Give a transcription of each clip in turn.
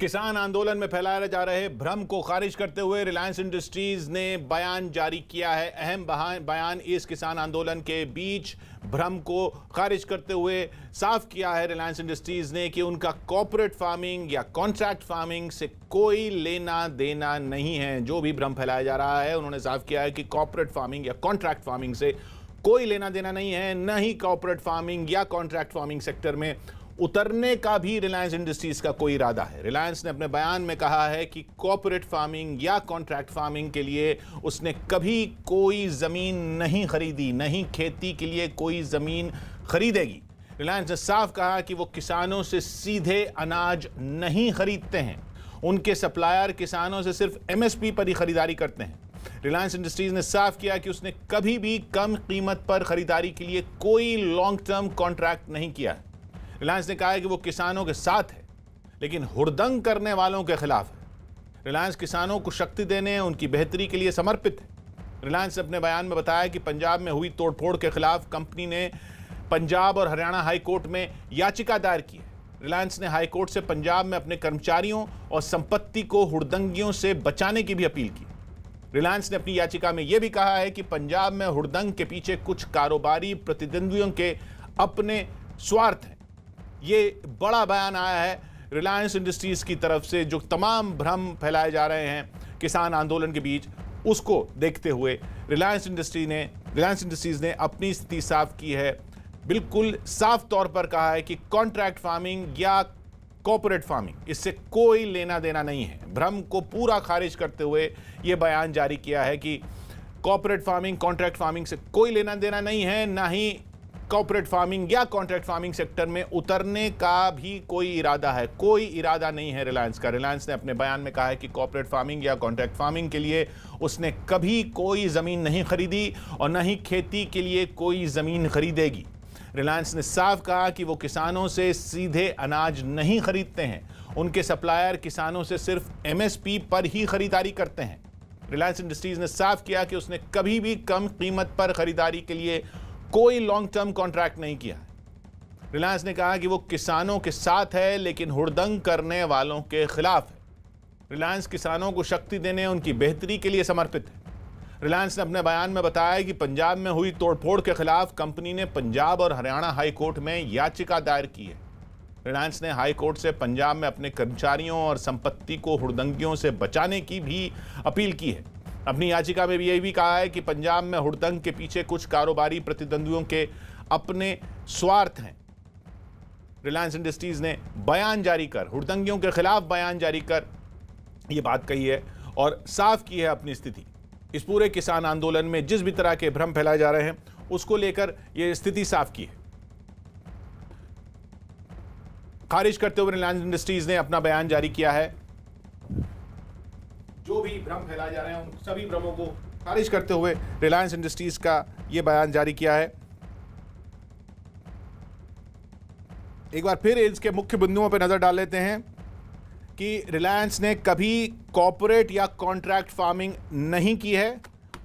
किसान आंदोलन में फैलाए जा रहे भ्रम को खारिज करते हुए रिलायंस इंडस्ट्रीज ने बयान जारी किया है। अहम बयान इस किसान आंदोलन के बीच भ्रम को खारिज करते हुए साफ किया है रिलायंस इंडस्ट्रीज ने कि उनका कॉर्पोरेट फार्मिंग या कॉन्ट्रैक्ट फार्मिंग से कोई लेना देना नहीं है। जो भी भ्रम फैलाया जा रहा है उन्होंने साफ किया है कि कॉर्पोरेट फार्मिंग या कॉन्ट्रैक्ट फार्मिंग से कोई लेना देना नहीं है, न ही कॉर्पोरेट फार्मिंग या कॉन्ट्रैक्ट फार्मिंग सेक्टर में उतरने का भी रिलायंस इंडस्ट्रीज का कोई इरादा है। रिलायंस ने अपने बयान में कहा है कि कॉर्पोरेट फार्मिंग या कॉन्ट्रैक्ट फार्मिंग के लिए उसने कभी कोई ज़मीन नहीं खरीदी, नहीं खेती के लिए कोई ज़मीन खरीदेगी। रिलायंस ने साफ कहा कि वो किसानों से सीधे अनाज नहीं खरीदते हैं। उनके सप्लायर किसानों से सिर्फ एमएसपी पर ही खरीदारी करते हैं। रिलायंस इंडस्ट्रीज ने साफ किया कि उसने कभी भी कम कीमत पर खरीदारी के लिए कोई लॉन्ग टर्म कॉन्ट्रैक्ट नहीं किया है। रिलायंस ने कहा है कि वो किसानों के साथ है लेकिन हुड़दंग करने वालों के खिलाफ है। रिलायंस किसानों को शक्ति देने, उनकी बेहतरी के लिए समर्पित है। रिलायंस ने अपने बयान में बताया कि पंजाब में हुई तोड़फोड़ के खिलाफ कंपनी ने पंजाब और हरियाणा हाई कोर्ट में याचिका दायर की है। रिलायंस ने हाई कोर्ट से पंजाब में अपने कर्मचारियों और संपत्ति को हुड़दंगियों से बचाने की भी अपील की। रिलायंस ने अपनी याचिका में यह भी कहा है कि पंजाब में हुड़दंग के पीछे कुछ कारोबारी प्रतिद्वंदियों के अपने स्वार्थ हैं। ये बड़ा बयान आया है रिलायंस इंडस्ट्रीज की तरफ से। जो तमाम भ्रम फैलाए जा रहे हैं किसान आंदोलन के बीच, उसको देखते हुए रिलायंस इंडस्ट्रीज ने अपनी स्थिति साफ की है। बिल्कुल साफ तौर पर कहा है कि कॉन्ट्रैक्ट फार्मिंग या कॉर्पोरेट फार्मिंग, इससे कोई लेना देना नहीं है। भ्रम को पूरा खारिज करते हुए यह बयान जारी किया है कि कॉर्पोरेट फार्मिंग, कॉन्ट्रैक्ट फार्मिंग से कोई लेना देना नहीं है, ना ही कॉर्पोरेट फार्मिंग या कॉन्ट्रैक्ट फार्मिंग सेक्टर में उतरने का भी कोई इरादा है। कोई इरादा नहीं है रिलायंस का। रिलायंस ने अपने बयान में कहा है कि कॉर्पोरेट फार्मिंग या कॉन्ट्रैक्ट फार्मिंग के लिए उसने कभी कोई ज़मीन नहीं खरीदी और न ही खेती के लिए कोई ज़मीन खरीदेगी। रिलायंस ने साफ कहा कि वो किसानों से सीधे अनाज नहीं खरीदते हैं। उनके सप्लायर किसानों से सिर्फ एमएसपी पर ही खरीदारी करते हैं। रिलायंस इंडस्ट्रीज ने साफ किया कि उसने कभी भी कम कीमत पर खरीदारी के लिए कोई लॉन्ग टर्म कॉन्ट्रैक्ट नहीं किया है। रिलायंस ने कहा कि वो किसानों के साथ है लेकिन हुड़दंग करने वालों के खिलाफ है। रिलायंस किसानों को शक्ति देने, उनकी बेहतरी के लिए समर्पित है। रिलायंस ने अपने बयान में बताया कि पंजाब में हुई तोड़फोड़ के खिलाफ कंपनी ने पंजाब और हरियाणा हाई कोर्ट में याचिका दायर की है। रिलायंस ने हाई कोर्ट से पंजाब में अपने कर्मचारियों और संपत्ति को हुड़दंगियों से बचाने की भी अपील की है। अपनी याचिका में भी यही भी कहा है कि पंजाब में हुड़दंग के पीछे कुछ कारोबारी प्रतिद्वंदियों के अपने स्वार्थ हैं। रिलायंस इंडस्ट्रीज ने बयान जारी कर, हुड़दंगियों के खिलाफ बयान जारी कर ये बात कही है और साफ की है अपनी स्थिति। इस पूरे किसान आंदोलन में जिस भी तरह के भ्रम फैलाए जा रहे हैं उसको लेकर ये स्थिति साफ की है। खारिज करते हुए रिलायंस इंडस्ट्रीज ने अपना बयान जारी किया है। जो भी भ्रम फैलाए जा रहे हैं उन सभी भ्रमों को खारिज करते हुए रिलायंस इंडस्ट्रीज का यह बयान जारी किया है। एक बार फिर इसके मुख्य बिंदुओं पर नजर डाल लेते हैं कि रिलायंस ने कभी कॉर्पोरेट या कॉन्ट्रैक्ट फार्मिंग नहीं की है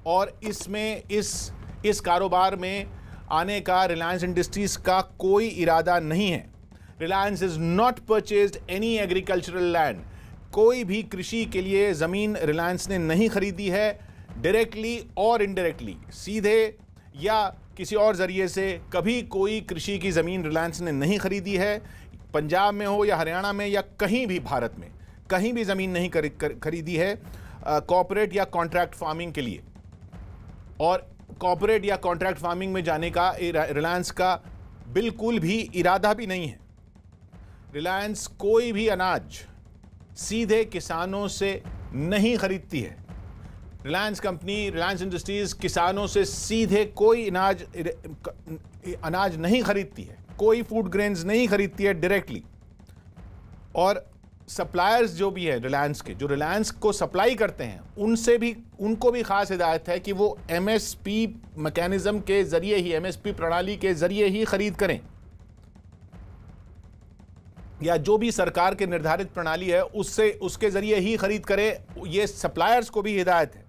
और इसमें इस कारोबार में आने का रिलायंस इंडस्ट्रीज का कोई इरादा नहीं है। Reliance is not purchased any agricultural land. कोई भी कृषि के लिए ज़मीन रिलायंस ने नहीं खरीदी है, डायरेक्टली और इनडायरेक्टली, सीधे या किसी और ज़रिए से कभी कोई कृषि की ज़मीन रिलायंस ने नहीं खरीदी है। पंजाब में हो या हरियाणा में या कहीं भी भारत में कहीं भी ज़मीन नहीं खरीदी है कॉर्पोरेट या कॉन्ट्रैक्ट फार्मिंग के लिए। और कॉर्पोरेट या कॉन्ट्रैक्ट फार्मिंग में जाने का रिलायंस का बिल्कुल भी इरादा भी नहीं है। रिलायंस कोई भी अनाज सीधे किसानों से नहीं खरीदती है। रिलायंस इंडस्ट्रीज किसानों से सीधे कोई अनाज नहीं खरीदती है, कोई फूड ग्रेन्स नहीं खरीदती है डायरेक्टली। और सप्लायर्स जो भी है रिलायंस के, जो रिलायंस को सप्लाई करते हैं, उनको भी खास हिदायत है कि वो एमएसपी मैकेनिज्म के जरिए ही, एमएसपी प्रणाली के जरिए ही खरीद करें, या जो भी सरकार के निर्धारित प्रणाली है उसके जरिए ही खरीद करें। ये सप्लायर्स को भी हिदायत है।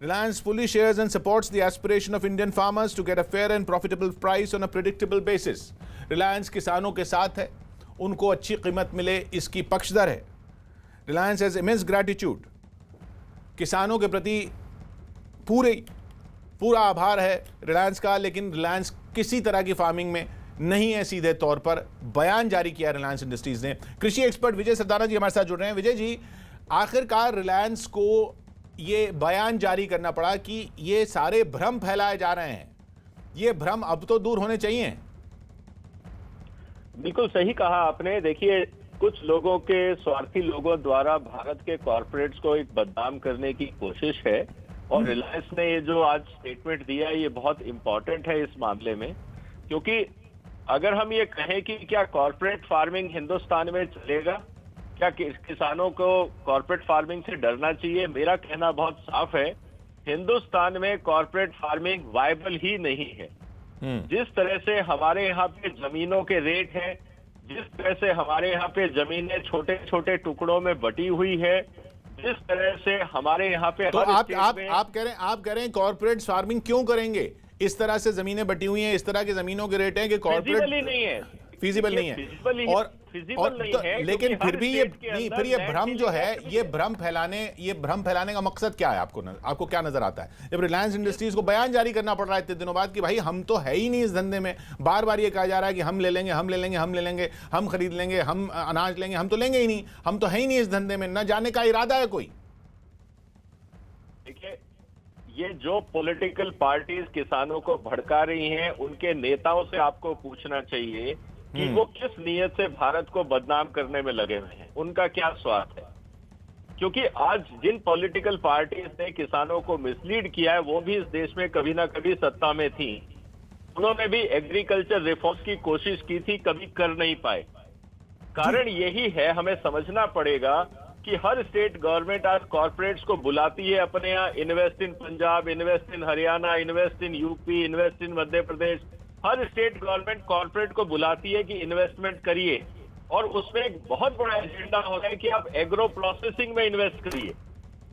Reliance fully shares and supports the aspiration of Indian farmers to get a fair and profitable price on a predictable basis. Reliance किसानों के साथ है, उनको अच्छी कीमत मिले इसकी पक्षधर है। Reliance has immense gratitude. किसानों के प्रति पूरा आभार है रिलायंस का, लेकिन रिलायंस किसी तरह की फार्मिंग में नहीं है सीधे तौर पर। बयान जारी किया रिलायंस इंडस्ट्रीज ने। कृषि एक्सपर्ट विजय सरदाना जी हमारे साथ जुड़ रहे हैं। विजय जी, आखिरकार रिलायंस को ये बयान जारी करना पड़ा कि ये सारे भ्रम फैलाए जा रहे हैं, ये भ्रम अब तो दूर होने चाहिए। बिल्कुल सही कहा आपने। देखिए, कुछ लोगों के स्वार्थी लोगों द्वारा भारत के कॉरपोरेट्स को एक बदनाम करने की कोशिश है, और रिलायंस ने ये जो आज स्टेटमेंट दिया है ये बहुत इंपॉर्टेंट है इस मामले में, क्योंकि अगर हम ये कहें कि क्या कॉरपोरेट फार्मिंग हिंदुस्तान में चलेगा, क्या किसानों को कॉरपोरेट फार्मिंग से डरना चाहिए, मेरा कहना बहुत साफ है, हिंदुस्तान में कॉरपोरेट फार्मिंग वायबल ही नहीं है। जिस तरह से हमारे यहाँ पे जमीनों के रेट हैं, जिस तरह से हमारे यहाँ पे जमीनें छोटे छोटे टुकड़ों में बटी हुई है, जिस तरह से हमारे यहाँ पे तो आप कह रहे हैं कॉर्पोरेट फार्मिंग क्यों करेंगे? इस तरह से जमीनें बटी हुई हैं, इस तरह की जमीनों के रेट हैं कि कॉर्पोरेट नहीं है, फीजिबल नहीं है, और लेकिन फिर भी ये भ्रम जो है, ये भ्रम फैलाने का मकसद क्या है? आपको क्या नजर आता है जब रिलायंस इंडस्ट्रीज को बयान जारी करना पड़ रहा है इतने दिनों बाद कि भाई हम तो है ही नहीं इस धंधे में? बार बार ये कहा जा रहा है कि हम ले लेंगे, हम खरीद लेंगे, हम अनाज लेंगे, हम तो लेंगे ही नहीं, हम तो है ही नहीं इस धंधे में, न जाने का इरादा है कोई। देखिए, ये जो पॉलिटिकल पार्टीज किसानों को भड़का रही हैं, उनके नेताओं से आपको पूछना चाहिए कि वो किस नीयत से भारत को बदनाम करने में लगे हुए हैं, उनका क्या स्वार्थ है। क्योंकि आज जिन पॉलिटिकल पार्टीज ने किसानों को मिसलीड किया है, वो भी इस देश में कभी ना कभी सत्ता में थी। उन्होंने भी एग्रीकल्चर रिफॉर्म्स की कोशिश की थी, कभी कर नहीं पाए। कारण यही है, हमें समझना पड़ेगा कि हर स्टेट गवर्नमेंट आज कॉर्पोरेट्स को बुलाती है अपने यहाँ, invest in Punjab, invest in Haryana, invest in UP, invest in Madhya Pradesh. Her state government corporate को बुलाती है कि इन्वेस्टमेंट करिए, और उसमें एक बहुत बड़ा एजेंडा होता है कि आप एग्रो प्रोसेसिंग में इन्वेस्ट करिए।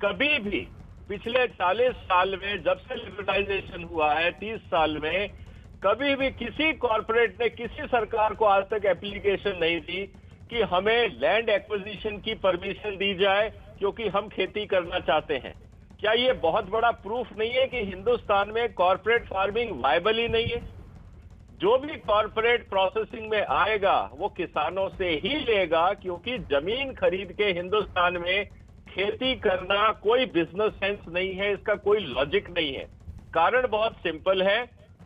कभी भी पिछले 40 साल में, जब से लिबरलाइजेशन हुआ है 30 साल में, कभी भी किसी कॉर्पोरेट ने किसी सरकार को आज तक एप्लीकेशन नहीं दी कि हमें लैंड एक्विजिशन की परमिशन दी जाए क्योंकि हम खेती करना चाहते हैं। क्या ये बहुत बड़ा प्रूफ नहीं है कि हिंदुस्तान में कॉर्पोरेट फार्मिंग वायबल ही नहीं है? जो भी कॉर्पोरेट प्रोसेसिंग में आएगा वो किसानों से ही लेगा, क्योंकि जमीन खरीद के हिंदुस्तान में खेती करना कोई बिजनेस सेंस नहीं है, इसका कोई लॉजिक नहीं है। कारण बहुत सिंपल है,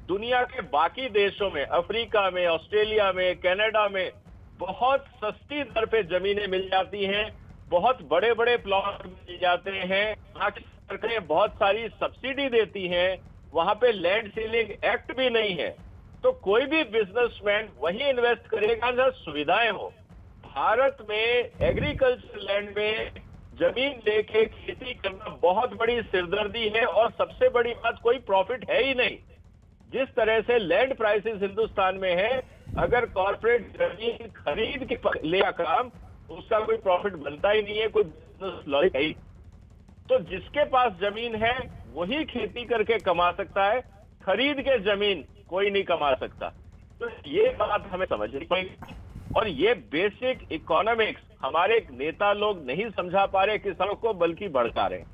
दुनिया के बाकी देशों में, अफ्रीका में, ऑस्ट्रेलिया में, कनाडा में बहुत सस्ती दर पे जमीनें मिल जाती हैं, बहुत बड़े बड़े प्लॉट मिल जाते हैं, वहां की सरकारें बहुत सारी सब्सिडी देती हैं, वहां पे लैंड सीलिंग एक्ट भी नहीं है। तो कोई भी बिजनेसमैन वही इन्वेस्ट करेगा जहां सुविधाएं हो। भारत में एग्रीकल्चर लैंड में जमीन लेके खेती करना बहुत बड़ी सिरदर्दी है, और सबसे बड़ी बात, कोई प्रॉफिट है ही नहीं। जिस तरह से लैंड प्राइसेस हिंदुस्तान में है, अगर कॉर्पोरेट जमीन खरीद के लेगा काम, उसका कोई प्रॉफिट बनता ही नहीं है, कोई बिजनेस लॉजिक है। तो जिसके पास जमीन है वही खेती करके कमा सकता है, खरीद के जमीन कोई नहीं कमा सकता। तो ये बात हमें समझनी पड़ेगी, और ये बेसिक इकोनॉमिक्स हमारे नेता लोग नहीं समझा पा रहे किसानों को, बल्कि भड़का रहे।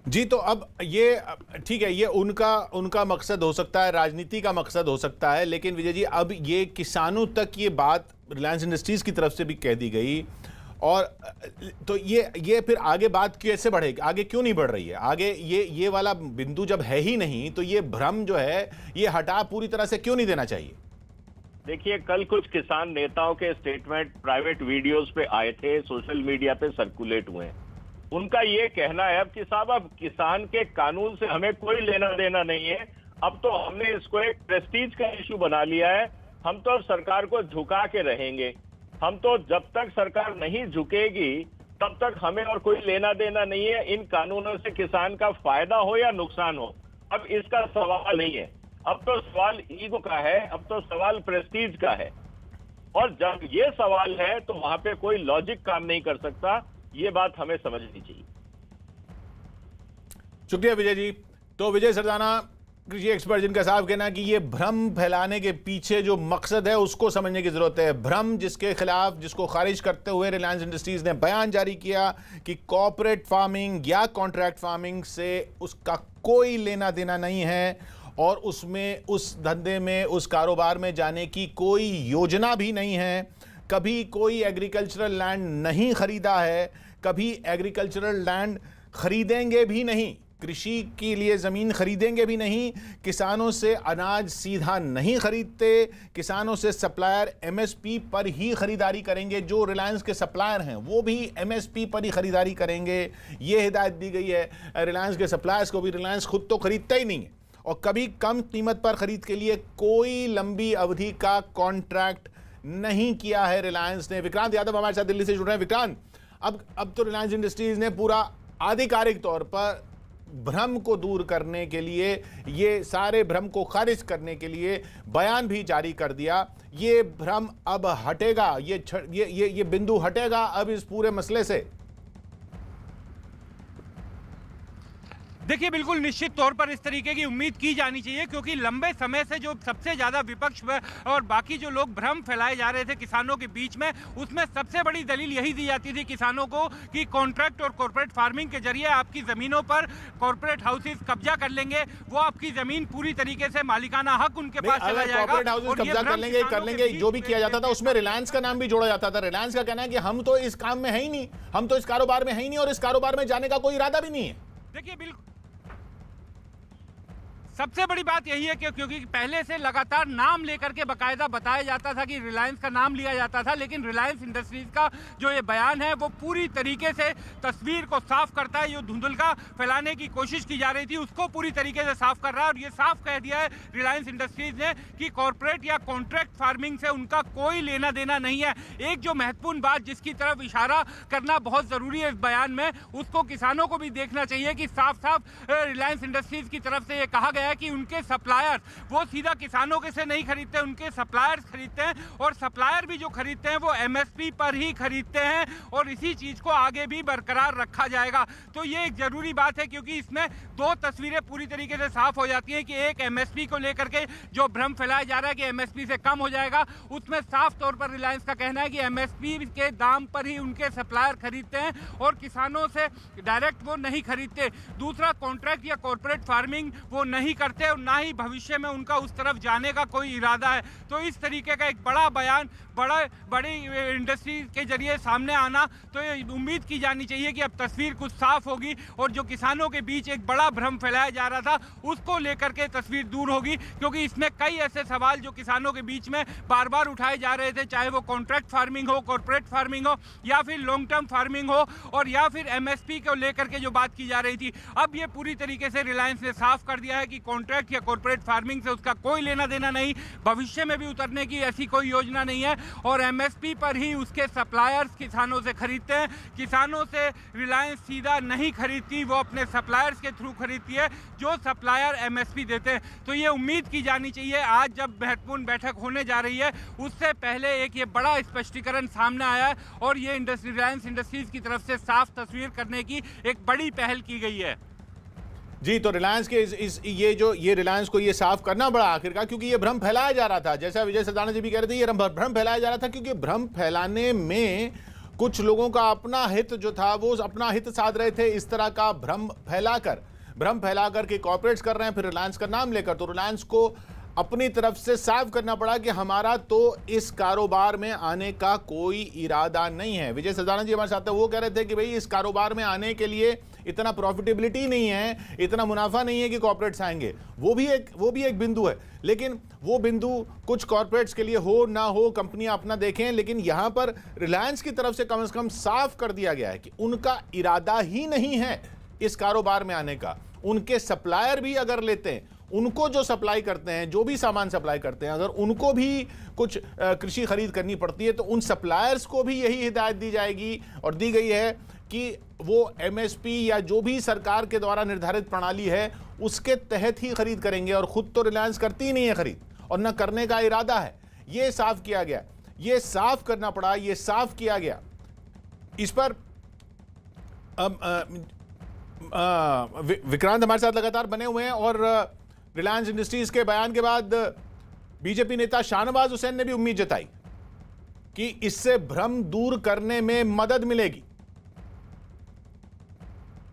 जी, तो अब ये ठीक है, ये उनका मकसद हो सकता है, राजनीति का मकसद हो सकता है, लेकिन विजय जी अब ये किसानों तक ये बात रिलायंस इंडस्ट्रीज की तरफ से भी कह दी गई, और तो ये फिर आगे बात कैसे बढ़ेगी? आगे क्यों नहीं बढ़ रही है? आगे ये वाला बिंदु जब है ही नहीं, तो ये भ्रम जो है ये हटा पूरी तरह से क्यों नहीं देना चाहिए? देखिए, कल कुछ किसान नेताओं के स्टेटमेंट प्राइवेट वीडियोस पे आए थे, सोशल मीडिया पे सर्कुलेट हुए हैं। उनका ये कहना है अब कि साहब, अब किसान के कानून से हमें कोई लेना देना नहीं है, अब तो हमने इसको एक प्रेस्टीज का इश्यू बना लिया है, हम तो अब सरकार को झुका के रहेंगे, हम तो जब तक सरकार नहीं झुकेगी तब तक हमें और कोई लेना देना नहीं है, इन कानूनों से किसान का फायदा हो या नुकसान हो, अब इसका सवाल नहीं है। अब तो सवाल ईगो का है, अब तो सवाल प्रेस्टीज का है, और जब ये सवाल है तो वहां पे कोई लॉजिक काम नहीं कर सकता। ये बात हमें समझनी चाहिए। शुक्रिया विजय जी। तो विजय सरदाना, कृषि एक्सपर्ट जिनका साफ कहना है कि ये भ्रम फैलाने के पीछे जो मकसद है उसको समझने की जरूरत है। भ्रम जिसके खिलाफ, जिसको खारिज करते हुए रिलायंस इंडस्ट्रीज ने बयान जारी किया कि कॉर्पोरेट फार्मिंग या कॉन्ट्रैक्ट फार्मिंग से उसका कोई लेना देना नहीं है और उसमें, उस धंधे में, उस कारोबार में जाने की कोई योजना भी नहीं है। कभी कोई एग्रीकल्चरल लैंड नहीं खरीदा है, कभी एग्रीकल्चरल लैंड खरीदेंगे भी नहीं, कृषि के लिए ज़मीन खरीदेंगे भी नहीं, किसानों से अनाज सीधा नहीं खरीदते, किसानों से सप्लायर एमएसपी पर ही खरीदारी करेंगे। जो रिलायंस के सप्लायर हैं वो भी एमएसपी पर ही खरीदारी करेंगे, ये हिदायत दी गई है रिलायंस के सप्लायर्स को भी। रिलायंस खुद तो खरीदता ही नहीं है और कभी कम कीमत पर खरीद के लिए कोई लंबी अवधि का कॉन्ट्रैक्ट नहीं किया है रिलायंस ने। विक्रांत यादव हमारे साथ दिल्ली से जुड़ रहे हैं। विक्रांत, अब तो रिलायंस इंडस्ट्रीज ने पूरा आधिकारिक तौर पर भ्रम को दूर करने के लिए, ये सारे भ्रम को खारिज करने के लिए बयान भी जारी कर दिया। ये भ्रम अब हटेगा, ये बिंदु हटेगा अब इस पूरे मसले से। देखिए, बिल्कुल निश्चित तौर पर इस तरीके की उम्मीद की जानी चाहिए, क्योंकि लंबे समय से जो सबसे ज़्यादा विपक्ष और बाकी जो लोग भ्रम फैलाए जा रहे थे किसानों के बीच में, उसमें सबसे बड़ी दलील यही दी जाती थी किसानों को कि कॉन्ट्रैक्ट और कॉर्पोरेट फार्मिंग के जरिए आपकी ज़मीनों पर कॉर्पोरेट हाउसेज कब्जा कर लेंगे, वो आपकी ज़मीन पूरी तरीके से मालिकाना हक उनके पास चला जाएगा। कॉर्पोरेट हाउसेज कब्जा कर लेंगे जो भी किया जाता था उसमें रिलायंस का नाम भी जोड़ा जाता था। रिलायंस का कहना है कि हम तो इस काम में है ही नहीं, हम तो इस कारोबार में है ही नहीं और इस कारोबार में जाने का कोई इरादा भी नहीं है। देखिए, बिल्कुल सबसे बड़ी बात यही है कि क्योंकि पहले से लगातार नाम लेकर के बकायदा बताया जाता था कि रिलायंस का नाम लिया जाता था, लेकिन रिलायंस इंडस्ट्रीज का जो ये बयान है वो पूरी तरीके से तस्वीर को साफ करता है। जो धुंधलका फैलाने की कोशिश की जा रही थी उसको पूरी तरीके से साफ कर रहा है और ये साफ कह दिया है रिलायंस इंडस्ट्रीज ने कि कॉर्पोरेट या कॉन्ट्रैक्ट फार्मिंग से उनका कोई लेना देना नहीं है। एक जो महत्वपूर्ण बात जिसकी तरफ इशारा करना बहुत जरूरी है इस बयान में, उसको किसानों को भी देखना चाहिए कि साफ साफ रिलायंस इंडस्ट्रीज की तरफ से ये कहा गया है कि उनके सप्लायर वो सीधा किसानों के से नहीं खरीदते, उनके सप्लायर्स खरीदते हैं और सप्लायर भी जो खरीदते हैं वो एमएसपी पर ही खरीदते हैं और इसी चीज को आगे भी बरकरार रखा जाएगा। तो ये एक जरूरी बात है, क्योंकि इसमें दो तस्वीरें पूरी तरीके से साफ हो जाती हैं कि एक एमएसपी को लेकर के जो भ्रम फैलाया जा रहा है कि एमएसपी से कम हो जाएगा, उसमें साफ तौर पर रिलायंस का कहना है कि एमएसपी के दाम पर ही उनके सप्लायर खरीदते हैं और किसानों से डायरेक्ट वो नहीं खरीदते। दूसरा, कॉन्ट्रैक्ट या कॉर्पोरेट फार्मिंग वो नहीं करते और ना ही भविष्य में उनका उस तरफ जाने का कोई इरादा है। तो इस तरीके का एक बड़ा बयान बड़ी इंडस्ट्री के जरिए सामने आना, तो ये उम्मीद की जानी चाहिए कि अब तस्वीर कुछ साफ होगी और जो किसानों के बीच एक बड़ा भ्रम फैलाया जा रहा था उसको लेकर के तस्वीर दूर होगी, क्योंकि इसमें कई ऐसे सवाल जो किसानों के बीच में बार बार उठाए जा रहे थे, चाहे वो कॉन्ट्रैक्ट फार्मिंग हो, कॉर्पोरेट फार्मिंग हो या फिर लॉन्ग टर्म फार्मिंग हो और या फिर एमएसपी को लेकर के जो बात की जा रही थी। अब ये पूरी तरीके से रिलायंस ने साफ कर दिया है कि कॉन्ट्रैक्ट या कॉर्पोरेट फार्मिंग से उसका कोई लेना देना नहीं, भविष्य में भी उतरने की ऐसी कोई योजना नहीं है और एमएसपी पर ही उसके सप्लायर्स किसानों से खरीदते हैं। किसानों से रिलायंस सीधा नहीं खरीदती, वो अपने सप्लायर्स के थ्रू खरीदती है जो सप्लायर एमएसपी देते हैं। तो ये उम्मीद की जानी चाहिए आज जब महत्वपूर्ण बैठक होने जा रही है उससे पहले एक ये बड़ा स्पष्टीकरण सामने आया है और ये रिलायंस इंडस्ट्रीज की तरफ से साफ तस्वीर करने की एक बड़ी पहल की गई है। जी, तो रिलायंस के ये रिलायंस को ये साफ करना बड़ा आखिरकार, क्योंकि ये भ्रम फैलाया जा रहा था, जैसा विजय सदाना जी भी कह रहे थे, ये भ्रम फैलाया जा रहा था क्योंकि भ्रम फैलाने में कुछ लोगों का अपना हित जो था वो अपना हित साध रहे थे। इस तरह का भ्रम फैलाकर के कॉर्पोरेट्स कर रहे हैं, फिर रिलायंस का नाम लेकर। तो रिलायंस को अपनी तरफ से साफ करना पड़ा कि हमारा तो इस कारोबार में आने का कोई इरादा नहीं है। विजय सदाना जी हमारे साथ वो कह रहे थे कि भाई इस कारोबार में आने के लिए इतना प्रॉफिटेबिलिटी नहीं है, इतना मुनाफा नहीं है कि कॉर्पोरेट्स आएंगे। वो भी एक बिंदु है, लेकिन वो बिंदु कुछ कॉर्पोरेट्स के लिए हो ना हो, कंपनियां अपना देखें, लेकिन यहां पर रिलायंस की तरफ से कम साफ कर दिया गया है कि उनका इरादा ही नहीं है इस कारोबार में आने का। उनके सप्लायर भी अगर लेते हैं, उनको जो सप्लाई करते हैं, जो भी सामान सप्लाई करते हैं, अगर उनको भी कुछ कृषि खरीद करनी पड़ती है तो उन सप्लायर्स को भी यही हिदायत दी जाएगी और दी गई है कि वो एमएसपी या जो भी सरकार के द्वारा निर्धारित प्रणाली है उसके तहत ही खरीद करेंगे। और खुद तो रिलायंस करती ही नहीं है खरीद और न करने का इरादा है। ये साफ किया गया, ये साफ करना पड़ा, ये साफ किया गया। इस पर अब विक्रांत हमारे साथ लगातार बने हुए हैं और रिलायंस इंडस्ट्रीज के बयान के बाद बीजेपी नेता शाहनवाज हुसैन ने भी उम्मीद जताई कि इससे भ्रम दूर करने में मदद मिलेगी।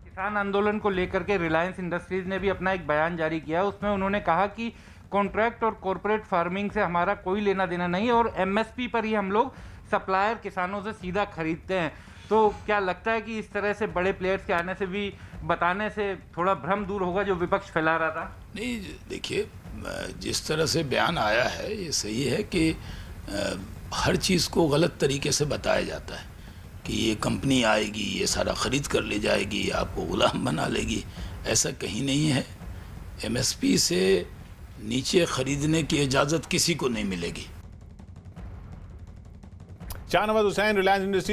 किसान आंदोलन को लेकर के रिलायंस इंडस्ट्रीज ने भी अपना एक बयान जारी किया। उसमें उन्होंने कहा कि कॉन्ट्रैक्ट और कॉरपोरेट फार्मिंग से हमारा कोई लेना देना नहीं है और एमएसपी पर ही हम लोग सप्लायर किसानों से सीधा खरीदते हैं। तो क्या लगता है कि इस तरह से बड़े प्लेयर्स के आने से भी बताने से थोड़ा भ्रम दूर होगा जो विपक्ष फैला रहा था? नहीं, देखिए, जिस तरह से बयान आया है ये सही है कि हर चीज़ को गलत तरीके से बताया जाता है कि ये कंपनी आएगी, ये सारा ख़रीद कर ले जाएगी, आपको गुलाम बना लेगी। ऐसा कहीं नहीं है। एमएसपी से नीचे ख़रीदने की इजाज़त किसी को नहीं मिलेगी। शाहनवाज हुसैन, रिलायंस इंडस्ट्रीज